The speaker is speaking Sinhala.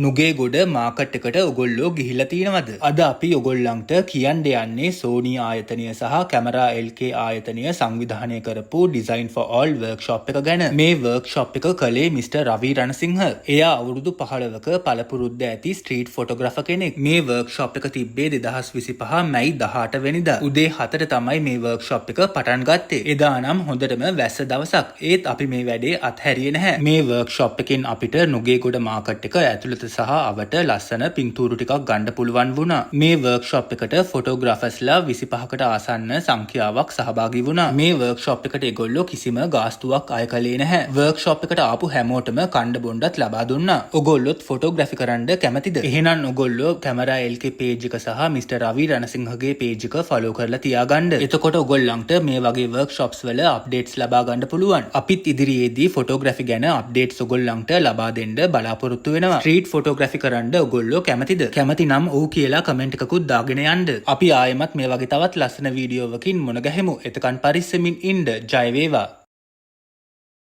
නුගේගොඩ මාකට් එකට ඔගොල්ලෝ ගිහිල්ලා තියෙනවද? අද අපි ඔගොල්ලන්ට කියන්න යන්නේ Sony ආයතනය සහ Camera LK ආයතනය සංවිධානය කරපු Design for All workshop එක ගැන. මේ workshop එක කළේ Mr. රවි රණසිංහ. එයා අවුරුදු 15ක පළපුරුද්ද ඇති ස්ට්‍රීට් ෆොටෝග්‍රැෆර් කෙනෙක්. මේ workshop එක තිබ්බේ 2025 මැයි 18 වෙනිදා. උදේ 4ට තමයි මේ workshop එක පටන් ගත්තේ. එදා නම් හොඳටම වැස්ස දවසක්. ඒත් අපි මේ වැඩේ අත්හැරියේ නැහැ. මේ workshop එකෙන් අපිට නුගේගොඩ මාකට් එක ඇතුළත සහ අවට ලස්සන පින්තූරු ටිකක් ගන්න පුළුවන් වුණා. මේ වර්ක්ෂොප් එකට ෆොටෝග්‍රාෆර්ස්ලා 25කට ආසන්න සංඛ්‍යාවක් සහභාගී වුණා. මේ වර්ක්ෂොප් එකට ඒගොල්ලෝ කිසිම ගාස්තුවක් අය කළේ නැහැ. වර්ක්ෂොප් එකට ආපු හැමෝටම කණ්ඩ බොණ්ඩත් ලබා දුන්නා. ඔගොල්ලොත් ෆොටෝග්‍රැෆි කරන්න කැමතිද? එහෙනම් ඔගොල්ලෝ Camera LK page එක සහ Mr. රවි රණසිංහගේ page එක follow කරලා තියාගන්න. එතකොට ඔගොල්ලන්ට මේ වගේ workshops වල updates ලබා ගන්න පුළුවන්. අපිත් ඉදිරියේදී ෆොටෝග්‍රැෆි ගැන updates ඔගොල්ලන්ට ලබා දෙන්න බලාපොරොත්තු වෙනවා. ස්ට්‍රීට් ෆොටෝග්‍රැෆි කරන්න ඔගොල්ලෝ කැමතිද? කැමති නම් ඔව් කියලා කමෙන්ට් එකකුත් දාගෙන යන්න. අපි ආයෙමත් මේ වගේ තවත් ලස්සන වීඩියෝවකින් මුණ ගැහෙමු. එතකන් පරිස්සමින් ඉන්න. ජය වේවා.